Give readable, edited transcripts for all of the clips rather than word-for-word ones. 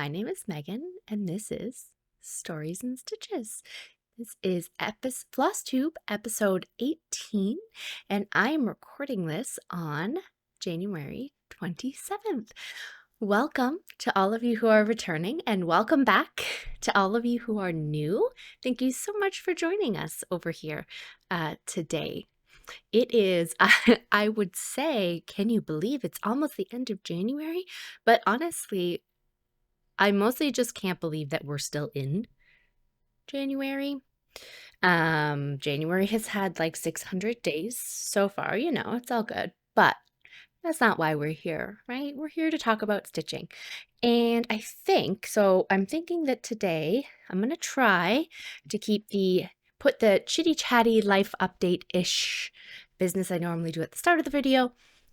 My name is Megan, and this is Stories and Stitches. This is Flosstube episode 18, and I'm recording this on January 27th. Welcome to all of you who are returning, and welcome back to all of you who are new. Thank you so much for joining us over here today. It is, I would say, can you believe it's almost the end of January? But honestly, I mostly just can't believe that we're still in January. January has had like 600 days so far, it's all good. But that's not why we're here, right? We're here to talk about stitching. And I'm thinking that today I'm going to try to put the chitty chatty life update-ish business I normally do at the start of the video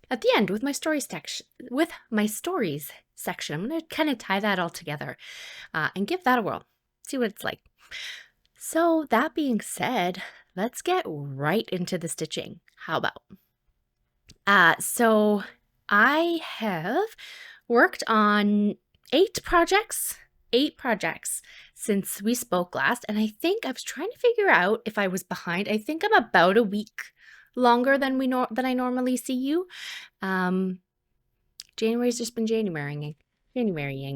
at the end with my stories section. I'm going to kind of tie that all together and give that a whirl, see what it's like. So that being said, let's get right into the stitching. How about? So I have worked on 8 projects since we spoke last, and I think I was trying to figure out if I was behind. I think I'm about a week longer than I normally see you. January's just been Januarying.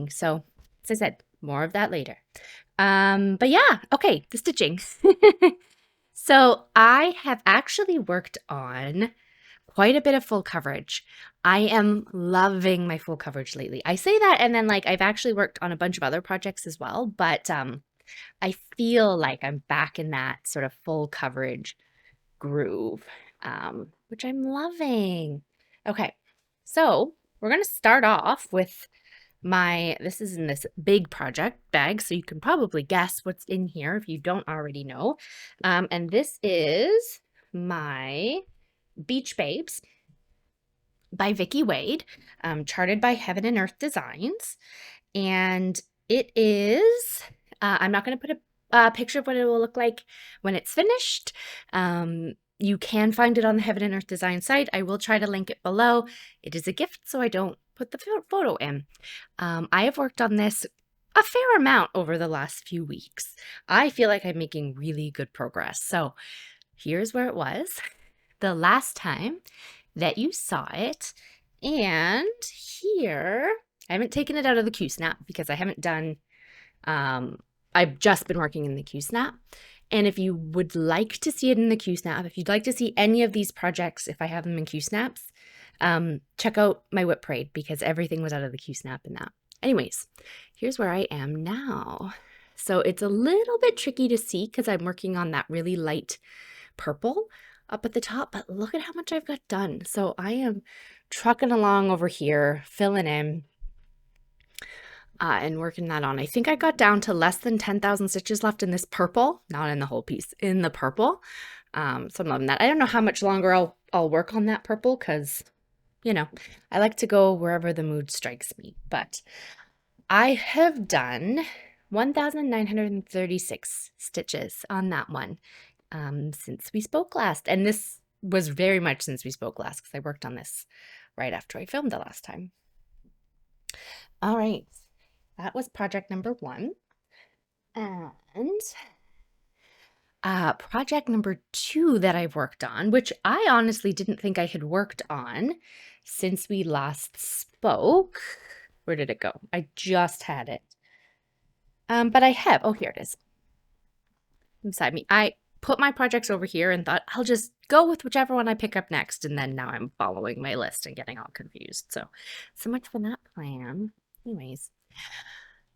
So as I said, more of that later. But yeah, okay, the stitching. So I have actually worked on quite a bit of full coverage. I am loving my full coverage lately. I say that, and then I've actually worked on a bunch of other projects as well, but I feel like I'm back in that sort of full coverage groove, which I'm loving. Okay, so we're going to start off with this is in this big project bag, so you can probably guess what's in here if you don't already know. And this is my Beach Babes by Vicki Weide, charted by Heaven and Earth Designs. And it is, I'm not going to put a picture of what it will look like when it's finished. You can find it on the Heaven and Earth Design site. I will try to link it below. It is a gift, so I don't put the photo in. I have worked on this a fair amount over the last few weeks. I feel like I'm making really good progress. So here's where it was the last time that you saw it. And here, I haven't taken it out of the Q-snap because I haven't done, I've just been working in the Q-snap. And if you would like to see it in the Q-snap, if you'd like to see any of these projects, if I have them in Q-snaps, check out my Whip Parade because everything was out of the Q-snap in that. Anyways, here's where I am now. So it's a little bit tricky to see because I'm working on that really light purple up at the top, but look at how much I've got done. So I am trucking along over here, filling in and working that on. I think I got down to less than 10,000 stitches left in this purple, not in the whole piece, in the purple. So I'm loving that. I don't know how much longer I'll work on that purple because, I like to go wherever the mood strikes me. But I have done 1,936 stitches on that one since we spoke last. And this was very much since we spoke last because I worked on this right after I filmed the last time. All right. That was project number 1. And project number 2 that I've worked on, which I honestly didn't think I had worked on since we last spoke. Where did it go? I just had it. But I have. Oh, here it is. Beside me. I put my projects over here and thought I'll just go with whichever one I pick up next. And then now I'm following my list and getting all confused. So much for that plan. Anyways.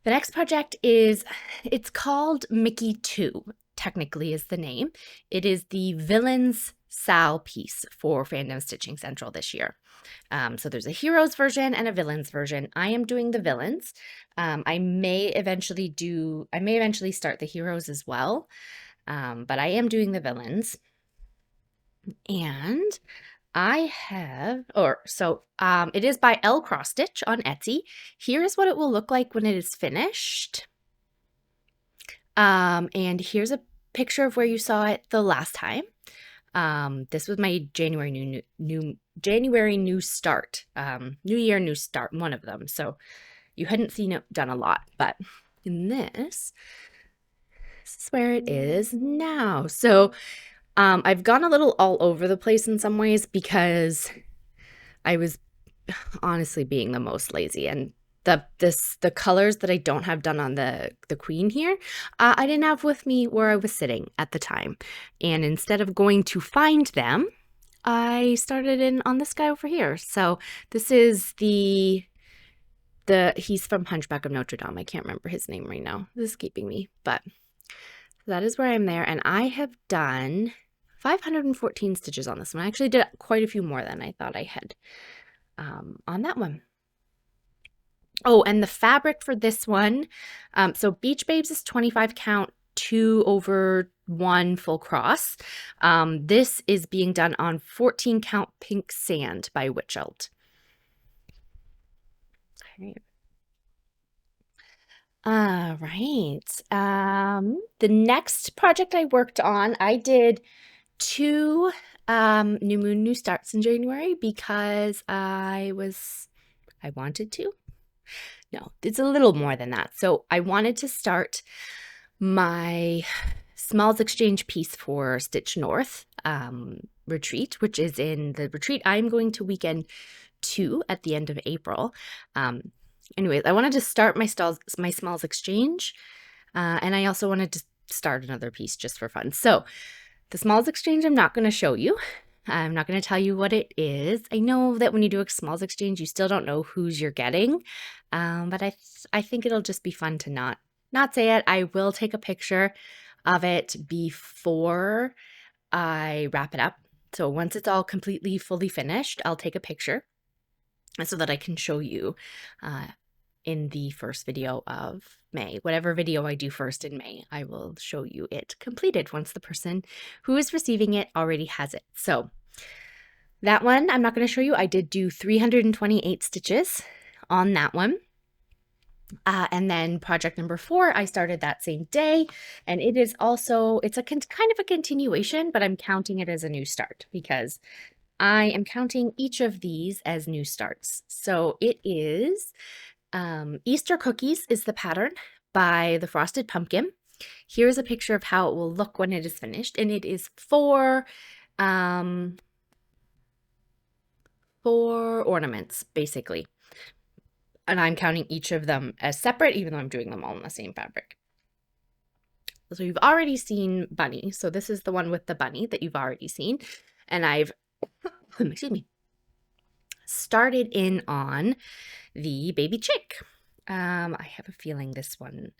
The next project it's called Mickey 2, technically is the name. It is the Villains Sal piece for Fandom Stitching Central this year. So there's a Heroes version and a Villains version. I am doing the Villains. I may eventually start the Heroes as well, but I am doing the Villains. And it is by ElCrossStitch on Etsy. Here's what it will look like when it is finished. And here's a picture of where you saw it the last time. This was my January new start, New Year, new start, one of them. So you hadn't seen it done a lot, but in this is where it is now. So I've gone a little all over the place in some ways because I was honestly being the most lazy, and the colors that I don't have done on the queen here, I didn't have with me where I was sitting at the time. And instead of going to find them, I started in on this guy over here. So this is he's from Hunchback of Notre Dame. I can't remember his name right now. This is escaping me, but that is where I'm there. And I have done 514 stitches on this one. I actually did quite a few more than I thought I had on that one. Oh, and the fabric for this one, so Beach Babes is 25 count, 2/1 full cross. This is being done on 14 count pink sand by Witchelt. Okay. All right. The next project I worked on, I did 2 New Moon New Starts in January because I wanted to. No, it's a little more than that. So I wanted to start my Smalls Exchange piece for Stitch North retreat, which is in the retreat I'm going to weekend 2 at the end of April. Anyways, I wanted to start my Smalls Exchange, and I also wanted to start another piece just for fun. So the Smalls Exchange I'm not going to show you. I'm not going to tell you what it is. I know that when you do a Smalls Exchange, you still don't know whose you're getting, but I think it'll just be fun to not say it. I will take a picture of it before I wrap it up. So once it's all completely fully finished, I'll take a picture so that I can show you in the first video of May. Whatever video I do first in May, I will show you it completed once the person who is receiving it already has it. So that one I'm not going to show you. I did do 328 stitches on that one. And then project number 4, I started that same day, and it is also, it's a kind of a continuation, but I'm counting it as a new start because I am counting each of these as new starts. So it is Easter Cookies is the pattern by the Frosted Pumpkin. Here's a picture of how it will look when it is finished, and it is 4 ornaments basically. And I'm counting each of them as separate, even though I'm doing them all in the same fabric. So you've already seen Bunny. So this is the one with the bunny that you've already seen. And I've, excuse me, started in on the baby chick. I have a feeling this one,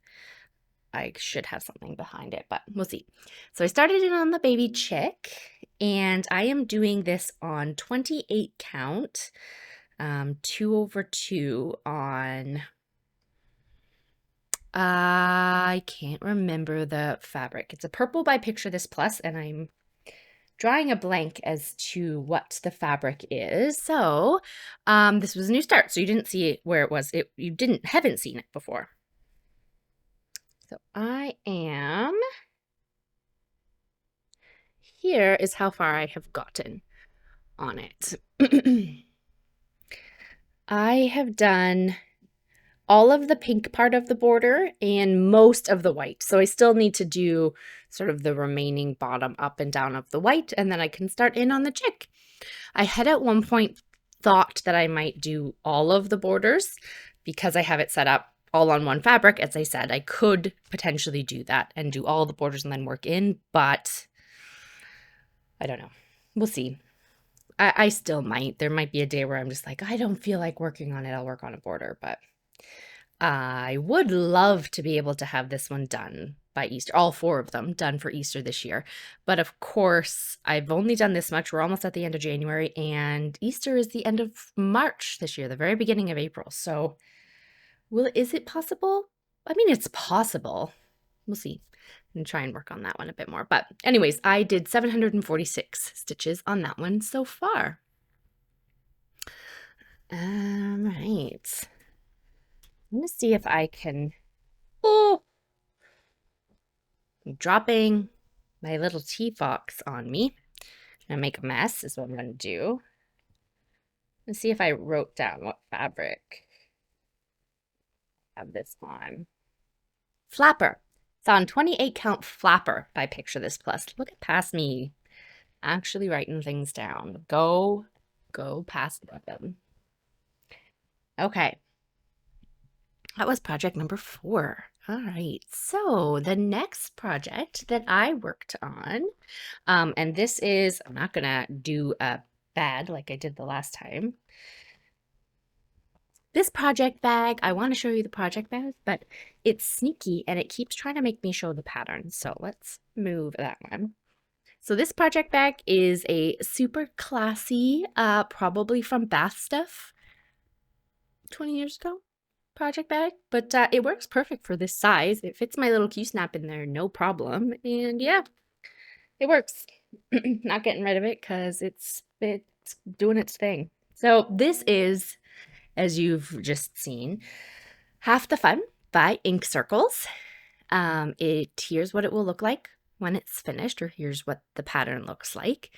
I should have something behind it, but we'll see. So I started in on the baby chick, and I am doing this on 28 count. 2/2 on, I can't remember the fabric. It's a purple by Picture This Plus, and I'm drawing a blank as to what the fabric is. So this was a new start, so you didn't see it where it was. You haven't seen it before. So here is how far I have gotten on it. I have done all of the pink part of the border and most of the white. So I still need to do sort of the remaining bottom up and down of the white, and then I can start in on the chick. I had at one point thought that I might do all of the borders because I have it set up all on one fabric. As I said, I could potentially do that and do all the borders and then work in, but I don't know. We'll see. I still might. There might be a day where I'm just like, I don't feel like working on it. I'll work on a border, but I would love to be able to have this one done by Easter, all 4 of them done for Easter this year. But of course, I've only done this much. We're almost at the end of January, and Easter is the end of March this year, the very beginning of April. So is it possible? I mean, it's possible. We'll see. And try and work on that one a bit more. But anyways, I did 746 stitches on that one so far. All right. I'm going to see if I can, I'm dropping my little tea fox on me. I'm going to make a mess is what I'm going to do. Let's see if I wrote down what fabric. have this on? Flapper. It's on 28 count flapper by Picture This Plus. Look at past me actually writing things down. Go past them. Okay. That was project number 4. All right. So the next project that I worked on, and this is, I'm not going to do a bad like I did the last time. This project bag, I want to show you the project bag, but it's sneaky and it keeps trying to make me show the pattern. So let's move that one. So this project bag is a super classy, probably from Bath Stuff 20 years ago project bag, but it works perfect for this size. It fits my little Q-snap in there, no problem. And yeah, it works. Not getting rid of it because it's doing its thing. So this is, as you've just seen, Half the Fun by Ink Circles. Here's what it will look like when it's finished, or here's what the pattern looks like.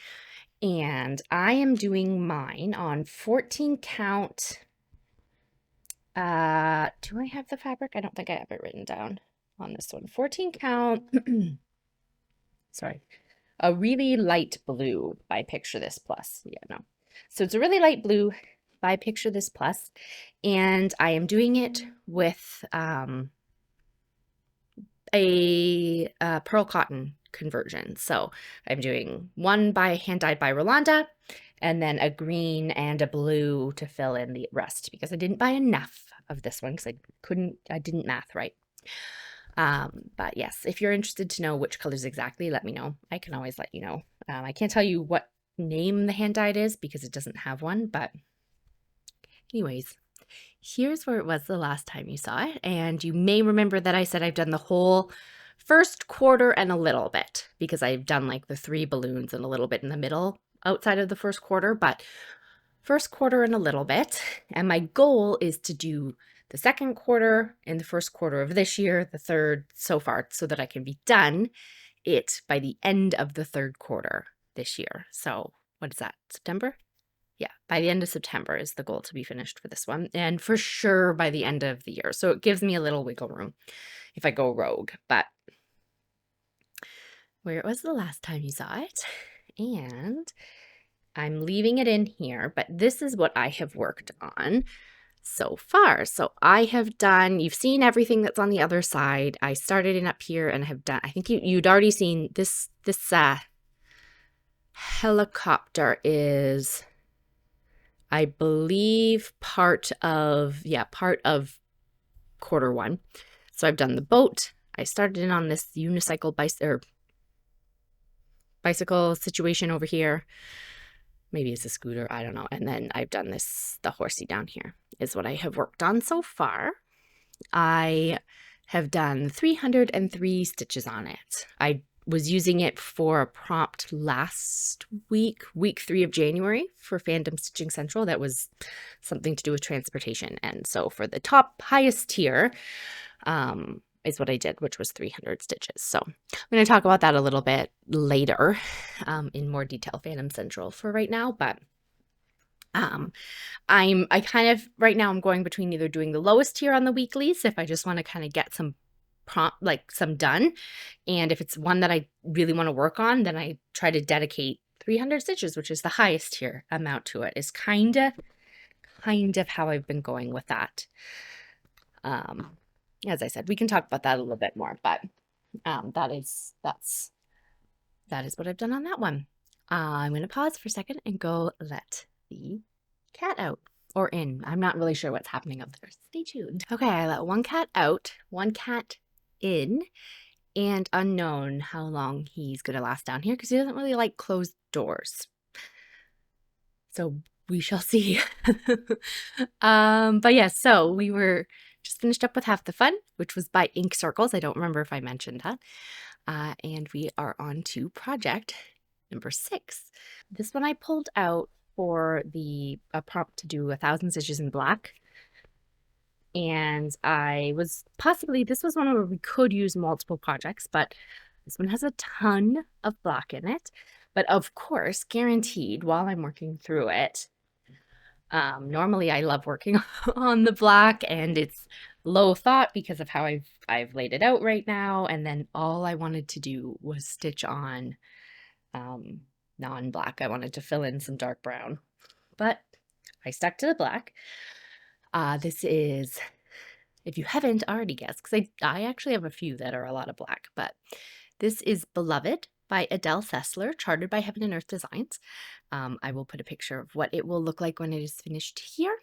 And I am doing mine on 14 count. Do I have the fabric? I don't think I have it written down on this one. 14 count. Sorry. A really light blue by Picture This Plus. Yeah, no. So it's a really light blue by Picture This Plus, and I am doing it with a pearl cotton conversion. So I'm doing one by hand dyed by Rolanda, and then a green and a blue to fill in the rest, because I didn't buy enough of this one because I didn't math right. But yes, if you're interested to know which colors exactly, let me know. I can always let you know. I can't tell you what name the hand dyed is because it doesn't have one, but anyways, here's where it was the last time you saw it. And you may remember that I said I've done the whole first quarter and a little bit, because I've done like the 3 balloons and a little bit in the middle outside of the first quarter, but first quarter and a little bit. And my goal is to do the second quarter and the first quarter of this year, the third so far, so that I can be done it by the end of the third quarter this year. So what is that, September? Yeah, by the end of September is the goal to be finished for this one, and for sure by the end of the year. So it gives me a little wiggle room if I go rogue, but where it was the last time you saw it, and I'm leaving it in here, but this is what I have worked on so far. So I have done, you've seen everything that's on the other side. I started in up here and have done, I think you'd already seen this helicopter is, I believe, part of quarter 1. So I've done the boat. I started in on this unicycle bicycle situation over here. Maybe it's a scooter, I don't know. And then I've done the horsey down here is what I have worked on so far. I have done 303 stitches on it. I was using it for a prompt last week 3 of January for Fandomstitching Central. That was something to do with transportation. And so for the highest tier is what I did, which was 300 stitches. So I'm going to talk about that a little bit later in more detail, Fandom Central for right now. But right now I'm going between either doing the lowest tier on the weeklies if I just want to kind of get some some done, and if it's one that I really want to work on, then I try to dedicate 300 stitches, which is the highest tier amount to it. Is kind of how I've been going with that. As I said, we can talk about that a little bit more, but that is what I've done on that one. I'm going to pause for a second and go let the cat out, or in. I'm not really sure what's happening up there. Stay tuned. Okay, I let one cat out, one cat in, and unknown how long he's going to last down here because he doesn't really like closed doors. So we shall see. But yeah, so we were just finished up with Half the Fun, which was by Ink Circles. I don't remember if I mentioned that. And we are on to project number 6. This one I pulled out for a prompt to do 1,000 stitches in black. And this was one where we could use multiple projects, but this one has a ton of black in it. But of course, guaranteed while I'm working through it, normally I love working on the black, and it's low thought because of how I've laid it out right now. And then all I wanted to do was stitch on non-black. I wanted to fill in some dark brown, but I stuck to the black. This is, if you haven't already guessed, because I actually have a few that are a lot of black, but this is Beloved by Adele Sessler, charted by Heaven and Earth Designs. I will put a picture of what it will look like when it is finished here.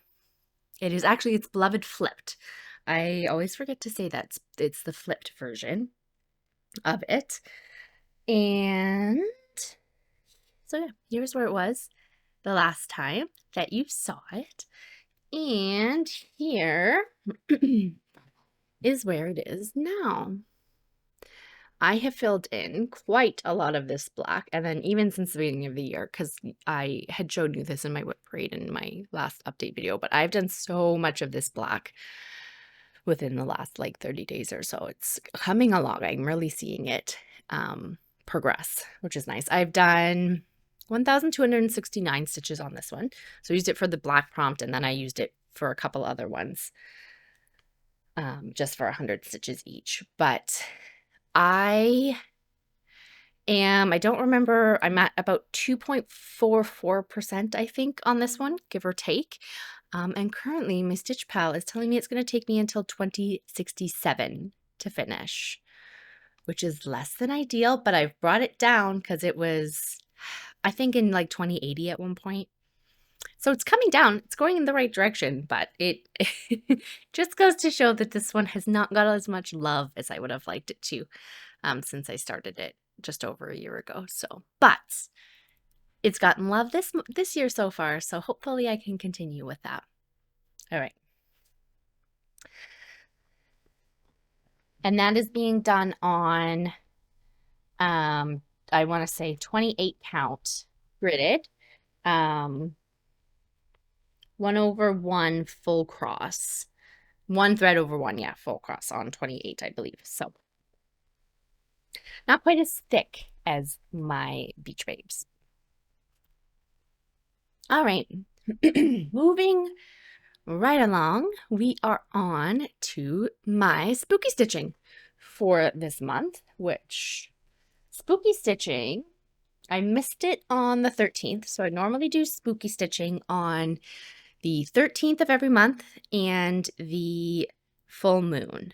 It is actually, it's Beloved flipped. I always forget to say that it's the flipped version of it. And so yeah, here's where it was the last time that you saw it. And here is where it is now. I have filled in quite a lot of this black, and then even since the beginning of the year, because I had showed you this in my whip parade in my last update video, but I've done so much of this black within the last like 30 days or so. It's coming along. I'm really seeing it progress, which is nice. I've done 1,269 stitches on this one. So I used it for the black prompt, and then I used it for a couple other ones just for 100 stitches each. But I don't remember, I'm at about 2.44%, I think, on this one, give or take. And currently my Stitch Pal is telling me it's going to take me until 2067 to finish, which is less than ideal, but I've brought it down because it was, I think, in like 2080 at one point. So it's coming down. It's going in the right direction, but it just goes to show that this one has not got as much love as I would have liked it to since I started it just over a year ago. So, but it's gotten love this year so far, so hopefully I can continue with that. All right. And that is being done on, I want to say 28 count gridded. 1/1 full cross, 1 thread over 1, yeah, full cross on 28, I believe. So not quite as thick as my Beach Babes. All right, moving right along, we are on to my spooky stitching for this month, which spooky stitching, I missed it on the 13th. So I normally do spooky stitching on the 13th of every month and the full moon.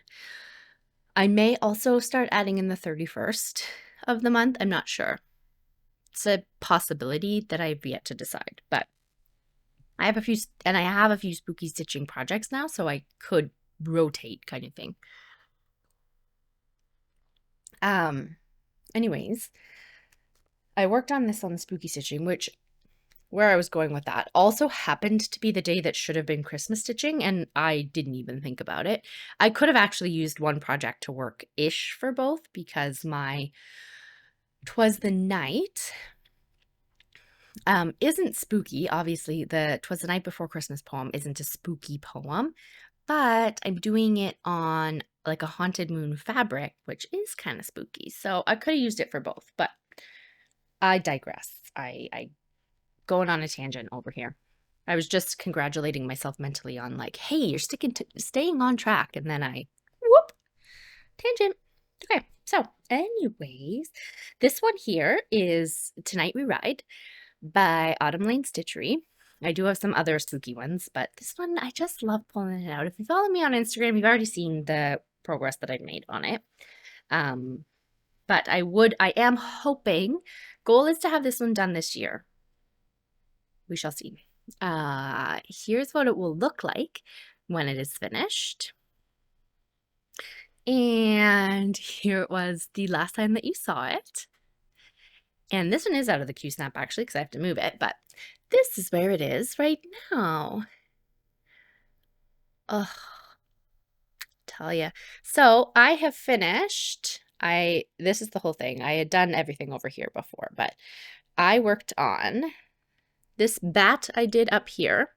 I may also start adding in the 31st of the month. I'm not sure. It's a possibility that I've yet to decide, but I have a few, and I have a few spooky stitching projects now, so I could rotate kind of thing. Anyways, I worked on this on the spooky stitching, which where I was going with that also happened to be the day that should have been Christmas stitching, and I didn't even think about it. I could have actually used one project to work-ish for both because my 'Twas the Night isn't spooky. Obviously, the 'Twas the Night Before Christmas poem isn't a spooky poem, but I'm doing it on like a haunted moon fabric, which is kind of spooky. So I could have used it for both, but I digress. I going on a tangent over here. I was just congratulating myself mentally on like, hey, you're staying on track. And then I, whoop, tangent. Okay, so anyways, this one here is Tonight We Ride by Autumn Lane Stitchery. I do have some other spooky ones, but this one, I just love pulling it out. If you follow me on Instagram, you've already seen the progress that I've made on it. But I am hoping, goal is to have this one done this year. We shall see. Here's what it will look like when it is finished. And here it was the last time that you saw it. And this one is out of the Q-snap actually because I have to move it, but this is where it is right now. Oh, tell ya. So I have finished. This is the whole thing. I had done everything over here before, but I worked on this bat I did up here.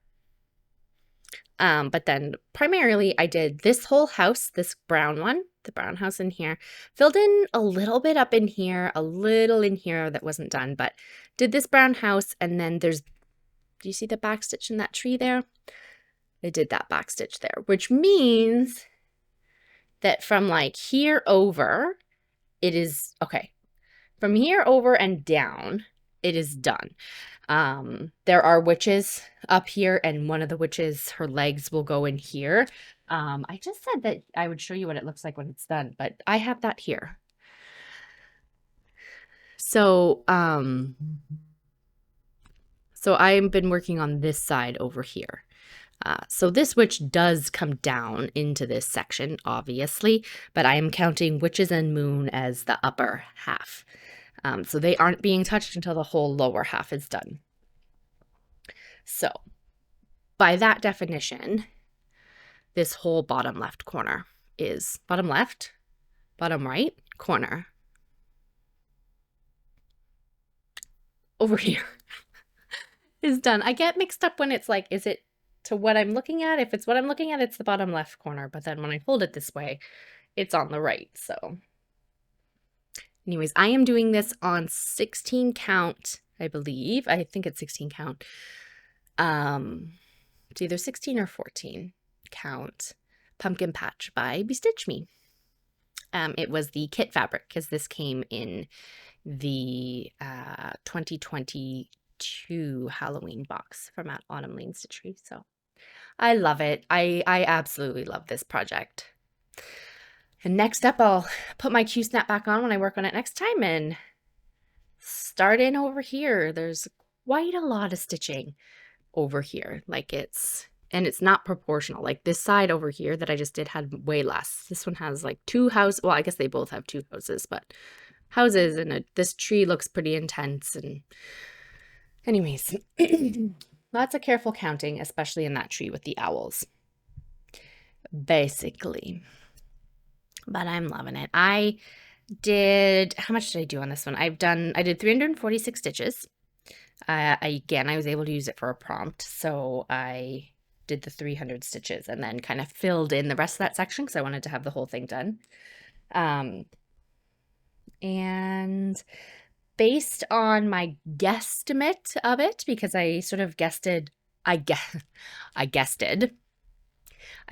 But then primarily I did this whole house, this brown one, the brown house in here, filled in a little bit up in here, a little in here that wasn't done, but did this brown house. And then do you see the back stitch in that tree there? I did that back stitch there, which means that from like here over, it is, okay, from here over and down, it is done. There are witches up here, and one of the witches, her legs will go in here. I just said that I would show you what it looks like when it's done, but I have that here. So, so I've been working on this side over here. So this witch does come down into this section, obviously, but I am counting witches and moon as the upper half. So they aren't being touched until the whole lower half is done. So by that definition, this whole bottom left corner is bottom left, bottom right corner over here is done. I get mixed up when it's like, is it to what I'm looking at? If it's what I'm looking at, it's the bottom left corner. But then when I hold it this way, it's on the right. So anyways, I am doing this on 16 count, I believe. I think it's 16 count. It's either 16 or 14 count pumpkin patch by Bestitch Me. It was the kit fabric because this came in the 2022 Halloween box from Autumn Lane Stitchery. So I love it. I absolutely love this project. And next up, I'll put my Q-snap back on when I work on it next time and start in over here. There's quite a lot of stitching over here. Like it's not proportional. Like this side over here that I just did had way less. This one has like 2 houses. Well, I guess they both have 2 houses, but houses, and this tree looks pretty intense. And anyways, lots of careful counting, especially in that tree with the owls, basically. But I'm loving it. I did, how much did I do on this one? I did 346 stitches. Again, I was able to use it for a prompt, so I did the 300 stitches and then kind of filled in the rest of that section because I wanted to have the whole thing done. And based on my guesstimate of it, because I sort of guested, I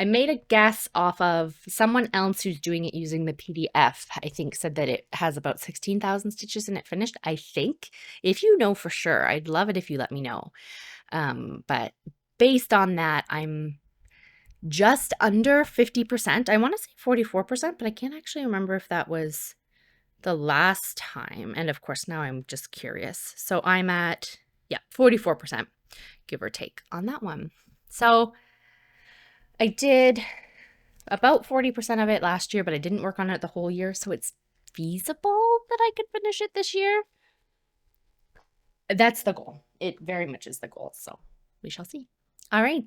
made a guess off of someone else who's doing it using the PDF. I think said that it has about 16,000 stitches in it finished. I think. If you know for sure, I'd love it if you let me know. But based on that, I'm just under 50%. I want to say 44%, but I can't actually remember if that was the last time. And of course, now I'm just curious. So I'm at, 44%, give or take on that one. So I did about 40% of it last year, but I didn't work on it the whole year. So it's feasible that I could finish it this year. That's the goal. It very much is the goal. So we shall see. All right.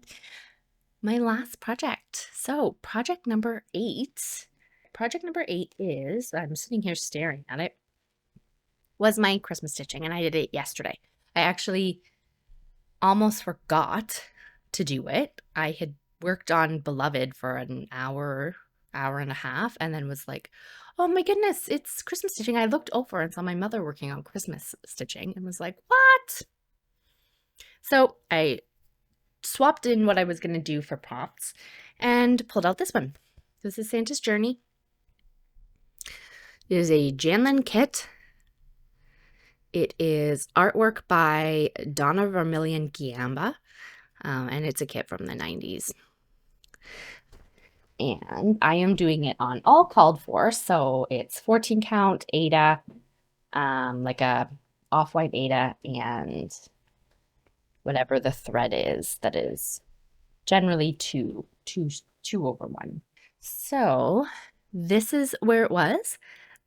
My last project. So project number 8. Project number 8 is, I'm sitting here staring at it, was my Christmas stitching, and I did it yesterday. I actually almost forgot to do it. I had worked on Beloved for an hour and a half, and then was like, oh my goodness, it's Christmas stitching. I looked over and saw my mother working on Christmas stitching and was like, what? So I swapped in what I was going to do for prompts and pulled out this one. This is Santa's Journey. It is a Janlynn kit. It is artwork by Donna Vermillion Giamba, and it's a kit from the 90s. And I am doing it on all called for, so it's 14 count Aida, like a off-white Aida, and whatever the thread is, that is generally two over 1. So this is where it was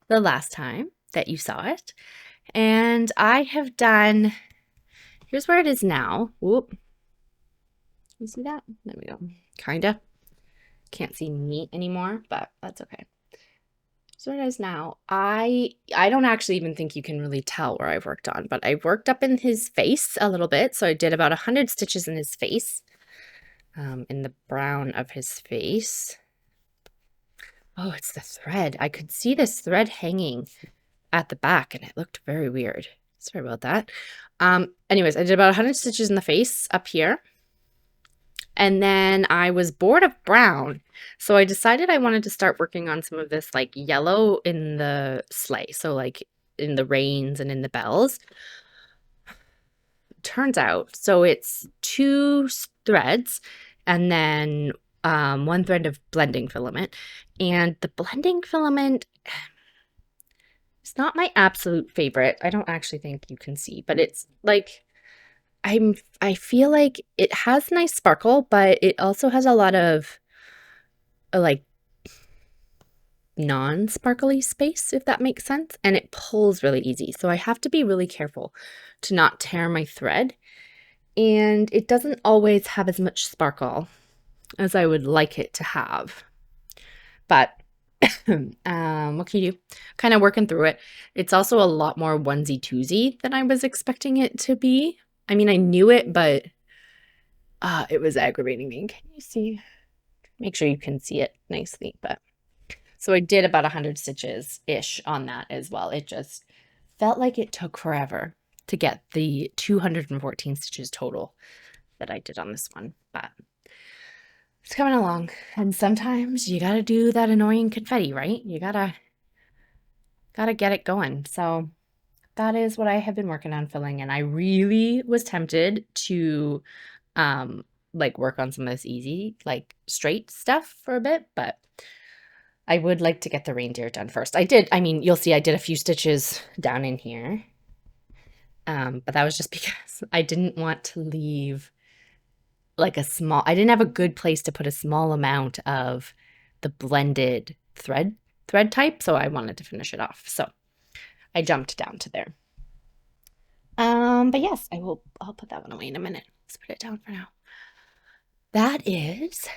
the last time that you saw it. And I have done, here's where it is now. Whoop. You see that? There we go. Kinda. Can't see meat anymore, but that's okay. So it is now. I don't actually even think you can really tell where I've worked on, but I worked up in his face a little bit. So I did about 100 stitches in his face, in the brown of his face. Oh, it's the thread. I could see this thread hanging at the back and it looked very weird. Sorry about that. Anyways, I did about 100 stitches in the face up here. And then I was bored of brown. So I decided I wanted to start working on some of this like yellow in the sleigh. So like in the reins and in the bells. Turns out, so it's 2 threads and then one thread of blending filament. And the blending filament is not my absolute favorite. I don't actually think you can see, but it's like I feel like it has nice sparkle, but it also has a lot of like non-sparkly space, if that makes sense, and it pulls really easy. So I have to be really careful to not tear my thread, and it doesn't always have as much sparkle as I would like it to have. But what can you do? Kind of working through it. It's also a lot more onesie-twosie than I was expecting it to be. I mean, I knew it, but it was aggravating me. Can you see? Make sure you can see it nicely. But so I did about 100 stitches-ish on that as well. It just felt like it took forever to get the 214 stitches total that I did on this one. But it's coming along. And sometimes you got to do that annoying confetti, right? You gotta get it going. So that is what I have been working on filling. And I really was tempted to like work on some of this easy, like straight stuff for a bit, but I would like to get the reindeer done first. I mean, you'll see I did a few stitches down in here. But that was just because I didn't want to leave like I didn't have a good place to put a small amount of the blended thread type, so I wanted to finish it off. So I jumped down to there. But yes, I'll put that one away in a minute. Let's put it down for now. That is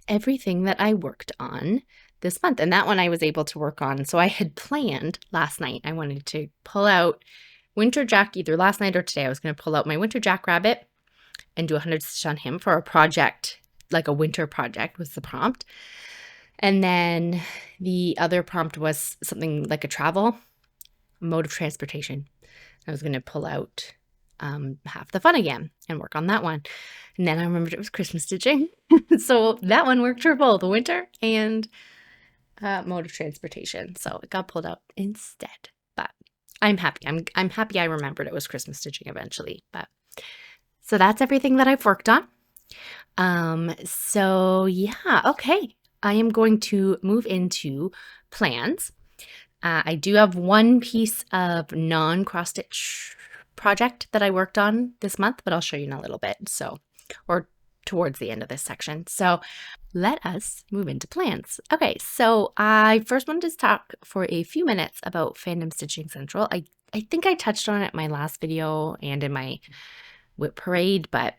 everything that I worked on this month. And that one I was able to work on. So I had planned last night, I wanted to pull out Winter Jack either last night or today. I was going to pull out my Winter Jack rabbit and do 100 stitch on him for a project, like a winter project was the prompt. And then the other prompt was something like a travel mode of transportation. I was going to pull out Half the Fun again and work on that one. And then I remembered it was Christmas stitching. So that one worked for both winter and mode of transportation. So it got pulled out instead. But I'm happy. I'm happy I remembered it was Christmas stitching eventually. But so that's everything that I've worked on. So yeah, okay. I am going to move into plans. I do have one piece of non-cross-stitch project that I worked on this month, but I'll show you in a little bit. So, or towards the end of this section. So let us move into plans. Okay, so I first wanted to talk for a few minutes about Fandomstitching Central. I think I touched on it in my last video and in my whip parade, but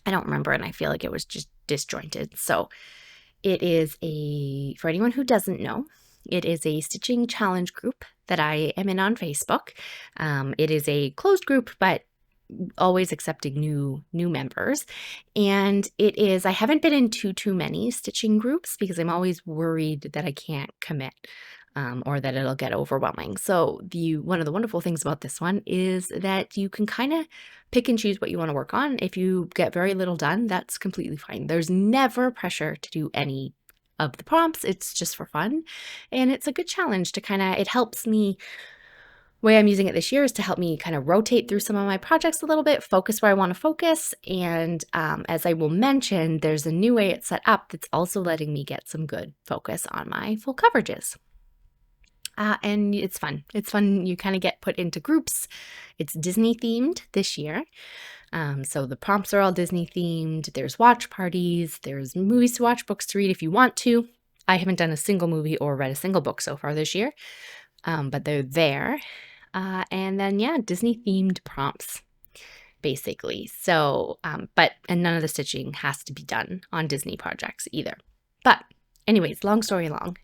I don't remember, and I feel like it was just disjointed. So it is for anyone who doesn't know, it is a stitching challenge group that I am in on Facebook. It is a closed group, but always accepting new members. And it is, I haven't been in too many stitching groups because I'm always worried that I can't commit. Or that it'll get overwhelming. So one of the wonderful things about this one is that you can kind of pick and choose what you want to work on. If you get very little done, that's completely fine. There's never pressure to do any of the prompts. It's just for fun. And it's a good challenge to it helps me. The way I'm using it this year is to help me kind of rotate through some of my projects a little bit, focus where I want to focus. And as I will mention, there's a new way it's set up that's also letting me get some good focus on my full coverages. And it's fun. It's fun. You kind of get put into groups. It's Disney themed this year. So the prompts are all Disney themed. There's watch parties. There's movies to watch, books to read if you want to. I haven't done a single movie or read a single book so far this year, but they're there. And then, yeah, Disney themed prompts, basically. So, and none of the stitching has to be done on Disney projects either. But anyways, long story long.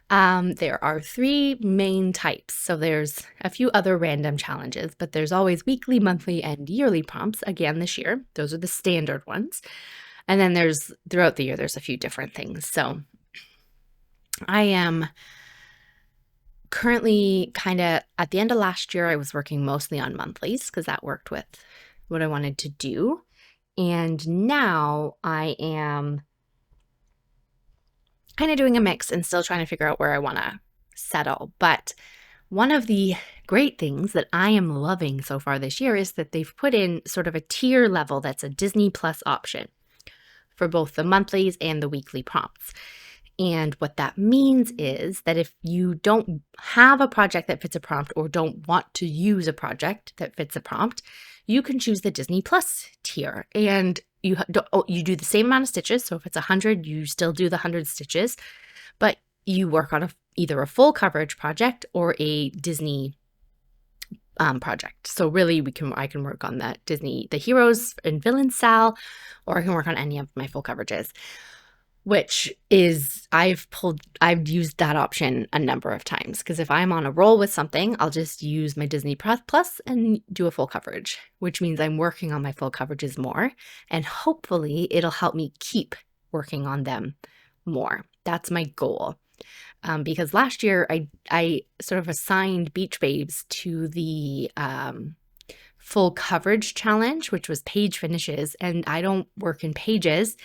There are 3 main types. So there's a few other random challenges, but there's always weekly, monthly, and yearly prompts again this year. Those are the standard ones. And then throughout the year, there's a few different things. So I am currently at the end of last year, I was working mostly on monthlies because that worked with what I wanted to do. And now I am kind of doing a mix and still trying to figure out where I want to settle. But one of the great things that I am loving so far this year is that they've put in sort of a tier level that's a Disney Plus option for both the monthlies and the weekly prompts. And what that means is that if you don't have a project that fits a prompt or don't want to use a project that fits a prompt, you can choose the Disney Plus tier. And you do the same amount of stitches. So if it's 100, you still do the 100 stitches, but you work on either a full coverage project or a Disney project. So really I can work on the heroes and villains Sal, or I can work on any of my full coverages, which is, I've used that option a number of times, because if I'm on a roll with something, I'll just use my Disney Plus and do a full coverage, which means I'm working on my full coverages more, and hopefully it'll help me keep working on them more. That's my goal. Because last year I sort of assigned Beach Babes to the full coverage challenge, which was page finishes, and I don't work in pages.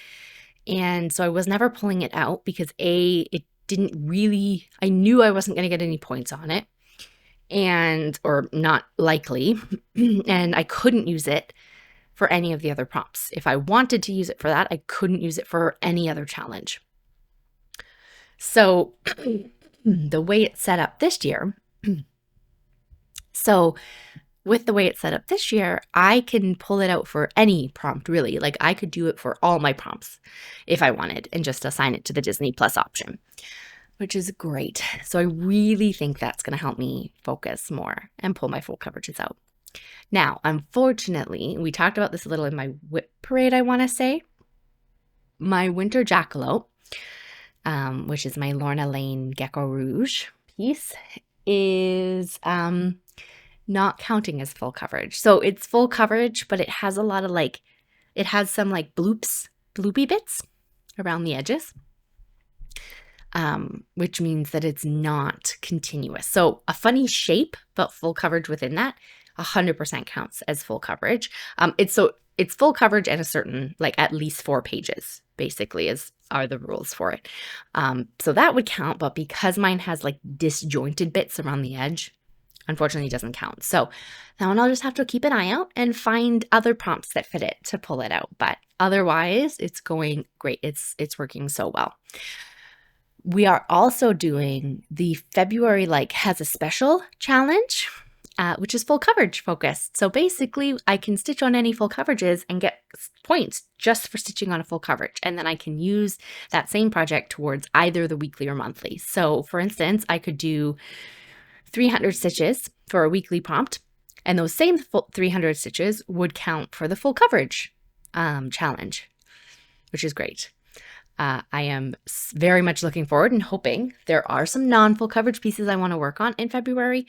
And so I was never pulling it out because it didn't really, I knew I wasn't going to get any points on it, or not likely, and I couldn't use it for any of the other prompts. If I wanted to use it for that, I couldn't use it for any other challenge. So the way it's set up this year, I can pull it out for any prompt, really. Like I could do it for all my prompts if I wanted and just assign it to the Disney Plus option, which is great. So I really think that's going to help me focus more and pull my full coverages out. Now, unfortunately, we talked about this a little in my whip parade, I want to say. My winter jackalope, which is my Lorna Lane Gecko Rouge piece, is not counting as full coverage. So it's full coverage, but it has a lot of it has some bloopy bits around the edges, which means that it's not continuous. So a funny shape, but full coverage within that 100% counts as full coverage. It's full coverage and a certain, at least 4 pages, basically, are the rules for it. So that would count, but because mine has disjointed bits around the edge, unfortunately it doesn't count. So that one I'll just have to keep an eye out and find other prompts that fit it to pull it out. But otherwise, it's going great. It's working so well. We are also doing the February has a special challenge, which is full coverage focused. So basically, I can stitch on any full coverages and get points just for stitching on a full coverage. And then I can use that same project towards either the weekly or monthly. So for instance, I could do 300 stitches for a weekly prompt, and those same 300 stitches would count for the full coverage challenge, which is great. I am very much looking forward and hoping. There are some non-full coverage pieces I want to work on in February,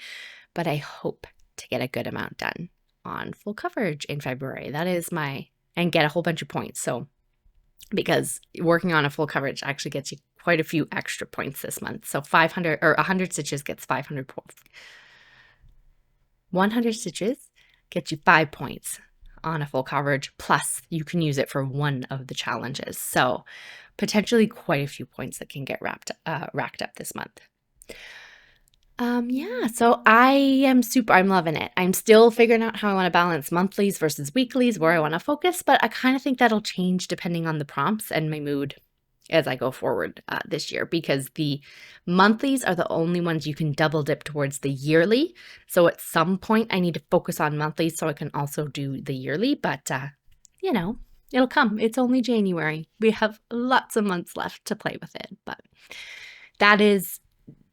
but I hope to get a good amount done on full coverage in February. That is and get a whole bunch of points. So because working on a full coverage actually gets you quite a few extra points this month. So 500 or 100 stitches gets 500 points. 100 stitches gets you 5 points on a full coverage, plus you can use it for one of the challenges. So potentially quite a few points that can get racked up this month. Yeah, so I'm loving it. I'm still figuring out how I want to balance monthlies versus weeklies, where I want to focus, but I kind of think that'll change depending on the prompts and my mood as I go forward this year, because the monthlies are the only ones you can double dip towards the yearly. So at some point I need to focus on monthlies so I can also do the yearly, but it'll come. It's only January. We have lots of months left to play with it, but that is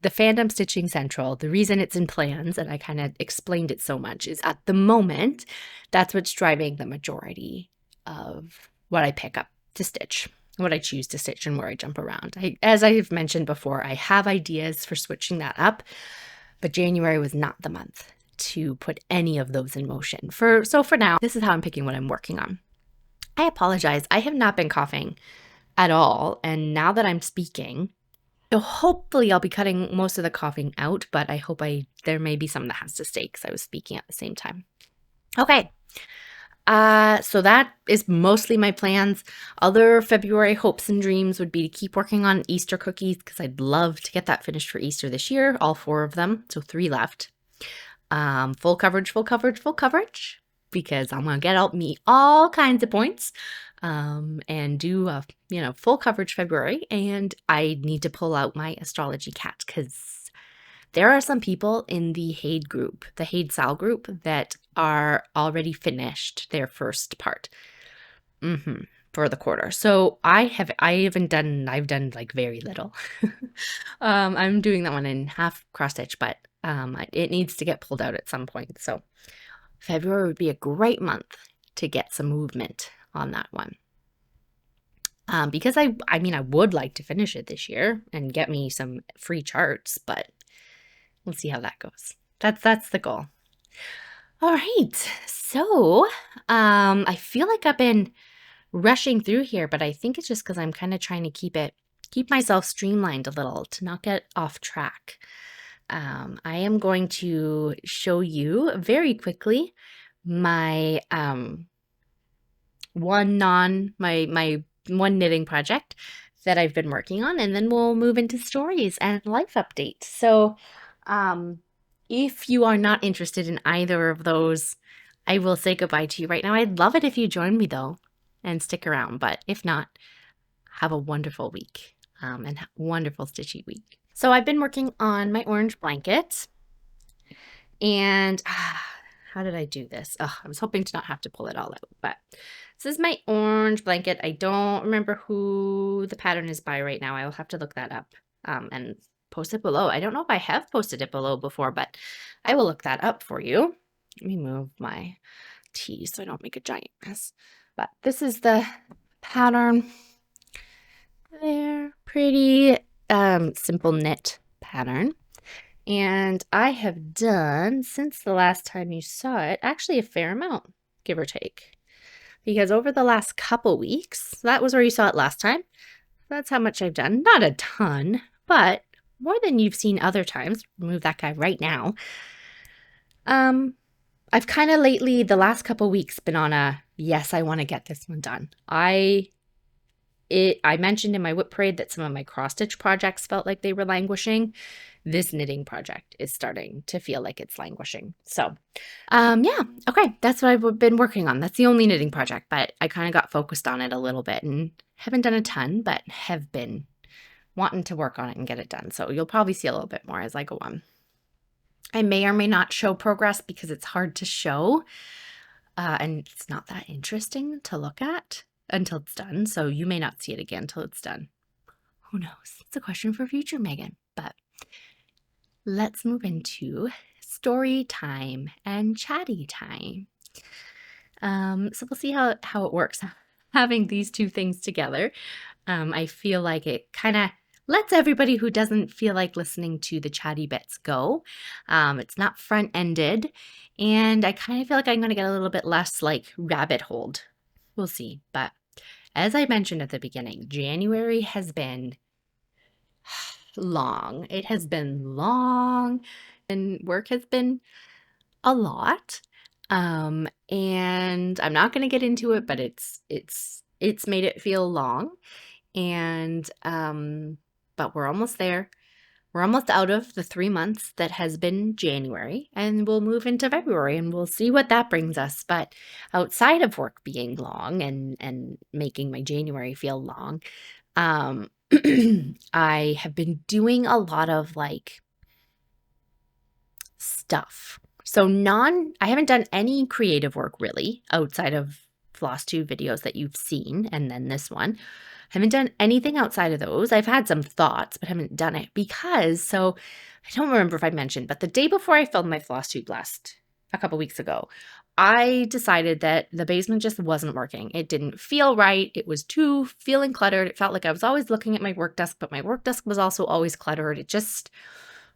the Fandomstitching Central. The reason it's in plans, and I kind of explained it so much, is at the moment, that's what's driving the majority of what I pick up to stitch, what I choose to stitch, and where I jump around. As I've mentioned before, I have ideas for switching that up, but January was not the month to put any of those in motion. So for now, this is how I'm picking what I'm working on. I apologize. I have not been coughing at all, and now that I'm speaking, so hopefully I'll be cutting most of the coughing out, but I hope there may be some that has to stay because I was speaking at the same time. Okay. So that is mostly my plans. Other February hopes and dreams would be to keep working on Easter cookies because I'd love to get that finished for Easter this year, all 4 of them, so 3 left. Full coverage, full coverage, full coverage, because I'm gonna get me all kinds of points, and do a full coverage February. And I need to pull out my astrology cat because there are some people in the Haid group, the Haid Sal group, that are already finished their first part for the quarter. So I've done like very little. I'm doing that one in half cross stitch, but it needs to get pulled out at some point. So February would be a great month to get some movement on that one. Because I would like to finish it this year and get me some free charts, but we'll see how that goes. That's the goal. All right. So, I feel like I've been rushing through here, but I think it's just because I'm kind of trying to keep myself streamlined a little to not get off track. I am going to show you very quickly my my one knitting project that I've been working on, and then we'll move into stories and life update. So, if you are not interested in either of those, I will say goodbye to you right now. I'd love it if you join me though and stick around, but if not, have a wonderful week and wonderful stitchy week. So I've been working on my orange blanket, and how did I do this? I was hoping to not have to pull it all out, but this is my orange blanket. I don't remember who the pattern is by right now. I will have to look that up and post it below. I don't know if I have posted it below before, but I will look that up for you. Let me move my tea so I don't make a giant mess. But this is the pattern. They're pretty simple knit pattern. And I have done, since the last time you saw it, actually a fair amount, give or take. Because over the last couple weeks, that was where you saw it last time. That's how much I've done. Not a ton, but more than you've seen other times. Remove that guy right now. I've kind of lately, the last couple weeks, been on a, yes, I want to get this one done. I mentioned in my whip parade that some of my cross stitch projects felt like they were languishing. This knitting project is starting to feel like it's languishing. So, yeah, okay, that's what I've been working on. That's the only knitting project, but I kind of got focused on it a little bit and haven't done a ton, but have been wanting to work on it and get it done. So you'll probably see a little bit more as I go on. I may or may not show progress because it's hard to show, and it's not that interesting to look at until it's done. So you may not see it again until it's done. Who knows? It's a question for future Megan. But let's move into story time and chatty time. So we'll see how it works having these two things together. I feel like it kind of lets everybody who doesn't feel like listening to the chatty bits go. It's not front-ended, and I kind of feel like I'm going to get a little bit less like rabbit holed. We'll see. But as I mentioned at the beginning, January has been long. It has been long, and work has been a lot. And I'm not going to get into it, but it's made it feel long. And but we're almost there. We're almost out of the 3 months that has been January, and we'll move into February, and we'll see what that brings us. But outside of work being long and making my January feel long, I have been doing a lot of like stuff. So I haven't done any creative work really outside of Flosstube videos that you've seen, and then this one. Haven't done anything outside of those. I've had some thoughts, but haven't done it because, so I don't remember if I mentioned, but the day before I filmed my Flosstube a couple weeks ago, I decided that the basement just wasn't working. It didn't feel right. It was feeling cluttered. It felt like I was always looking at my work desk, but my work desk was also always cluttered. It just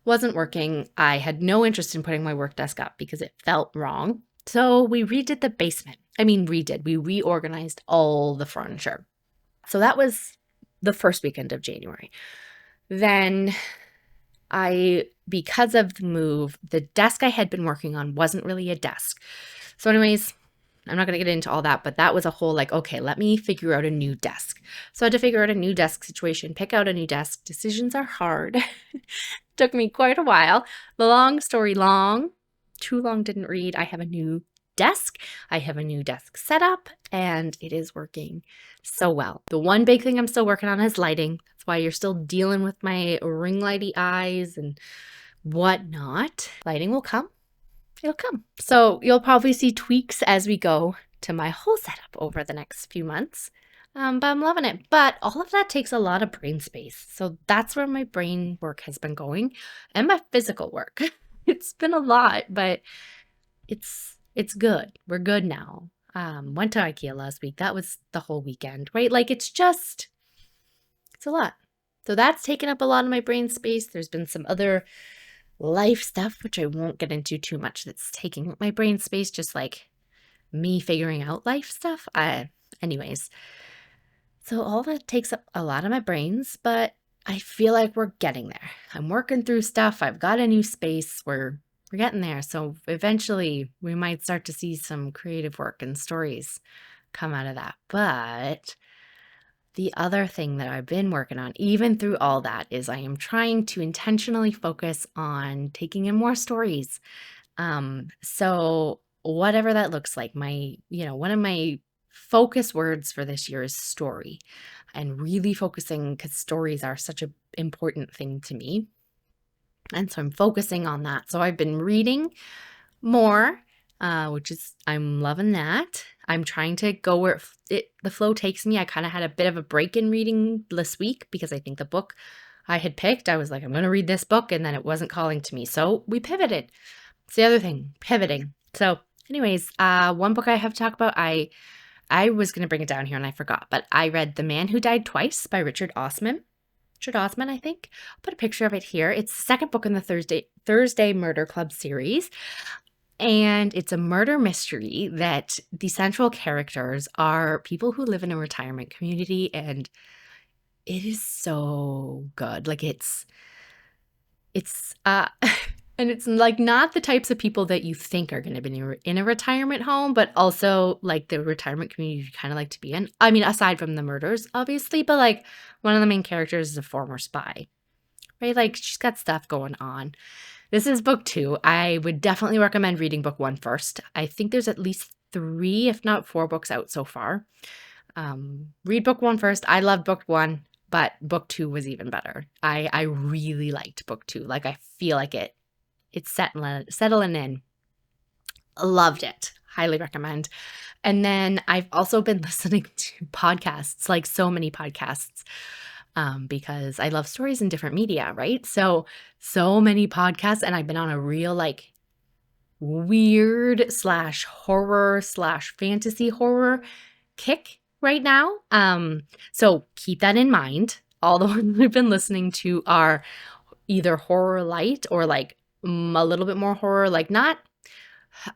wasn't working. I had no interest in putting my work desk up because it felt wrong. So we redid the basement. We reorganized all the furniture. So that was the first weekend of January. Then because of the move, the desk I had been working on wasn't really a desk. So anyways, I'm not going to get into all that, but that was a whole like, okay, let me figure out a new desk. So I had to figure out a new desk situation, pick out a new desk. Decisions are hard. Took me quite a while. The long story long, too long didn't read. I have a new desk. I have a new desk setup, and it is working so well. The one big thing I'm still working on is lighting. That's why you're still dealing with my ring lighty eyes and whatnot. Lighting will come. It'll come. So you'll probably see tweaks as we go to my whole setup over the next few months. But I'm loving it. But all of that takes a lot of brain space. So that's where my brain work has been going and my physical work. It's been a lot, but it's good. We're good now. Went to IKEA last week. That was the whole weekend, right? Like it's a lot. So that's taken up a lot of my brain space. There's been some other life stuff, which I won't get into too much, that's taking up my brain space, just like me figuring out life stuff. Anyways, so all that takes up a lot of my brains, but I feel like we're getting there. I'm working through stuff. I've got a new space. We're getting there. So eventually we might start to see some creative work and stories come out of that. But the other thing that I've been working on, even through all that, is I am trying to intentionally focus on taking in more stories. So whatever that looks like, one of my focus words for this year is story, and really focusing, because stories are such an important thing to me. And so I'm focusing on that. So I've been reading more, I'm loving that. I'm trying to go where the flow takes me. I kind of had a bit of a break in reading this week because I think the book I had picked, I was like, I'm going to read this book, and then it wasn't calling to me. So we pivoted. It's the other thing, pivoting. So anyways, one book I have to talk about, I was going to bring it down here and I forgot, but I read The Man Who Died Twice by Richard Osman. Richard Osman, I think. I'll put a picture of it here. It's the second book in the Thursday Murder Club series. And it's a murder mystery that the central characters are people who live in a retirement community, and it is so good. Like it's and it's like not the types of people that you think are going to be in a retirement home, but also like the retirement community you kind of like to be in. I mean, aside from the murders, obviously, but like one of the main characters is a former spy, right? Like she's got stuff going on. This is book 2. I would definitely recommend reading book 1 first. I think there's at least 3, if not 4 books out so far. Read book 1 first. I loved book 1, but book 2 was even better. I really liked book 2. Like I feel like it's settling in. Loved it. Highly recommend. And then I've also been listening to podcasts, like so many podcasts. Because I love stories in different media, right? So many podcasts, and I've been on a real like weird / horror / fantasy horror kick right now. So keep that in mind. All the ones we've been listening to are either horror light or like a little bit more horror, like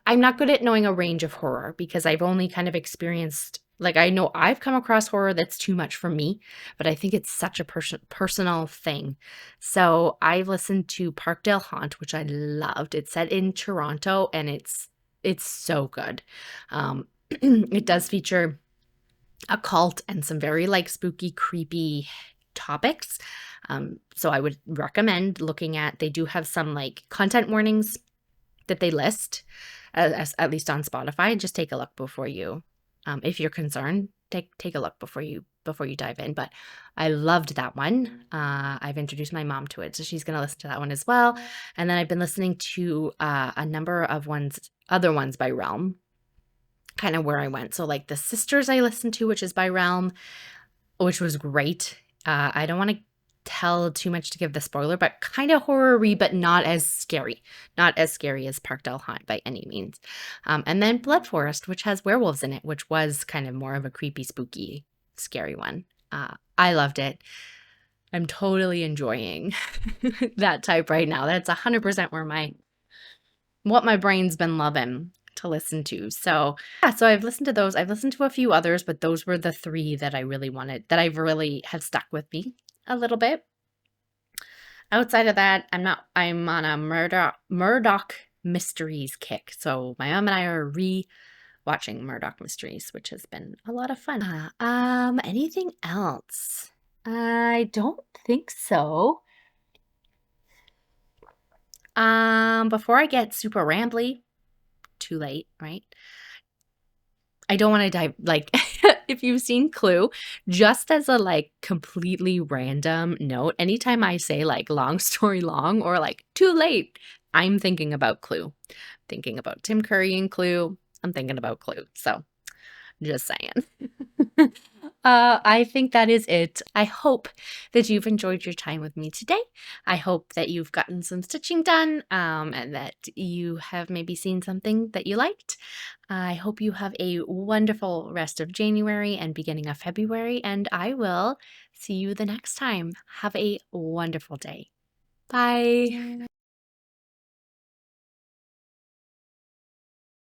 I'm not good at knowing a range of horror because I've only kind of experienced, like I know I've come across horror that's too much for me, but I think it's such a personal thing. So I've listened to Parkdale Haunt, which I loved. It's set in Toronto, and it's so good. It does feature a cult and some very like spooky, creepy topics. So I would recommend looking at, they do have some like content warnings that they list, at least on Spotify. Just take a look before you, if you're concerned, take a look before you dive in. But I loved that one. I've introduced my mom to it, so she's going to listen to that one as well. And then I've been listening to a number of other ones by Realm, kind of where I went. So like The Sisters I listened to, which is by Realm, which was great. I don't want to tell too much to give the spoiler, but kind of horror-y, but not as scary. Not as scary as Parkdale Haunt by any means. And then Blood Forest, which has werewolves in it, which was kind of more of a creepy, spooky, scary one. I loved it. I'm totally enjoying that type right now. That's 100% what my brain's been loving to listen to. So yeah, so I've listened to those. I've listened to a few others, but those were the 3 that I really wanted, that I've really have stuck with me a little bit. Outside of that, I'm on a Murdoch mysteries kick. So my mom and I are watching Murdoch Mysteries, which has been a lot of fun. Anything else? I don't think so. Before I get super rambly, too late, right? I don't want to dive, like, if you've seen Clue, just as a, like, completely random note, anytime I say, like, long story long or, like, too late, I'm thinking about Clue. Thinking about Tim Curry and Clue. I'm thinking about Clue. So, just saying. I think that is it. I hope that you've enjoyed your time with me today. I hope that you've gotten some stitching done and that you have maybe seen something that you liked. I hope you have a wonderful rest of January and beginning of February, and I will see you the next time. Have a wonderful day. Bye.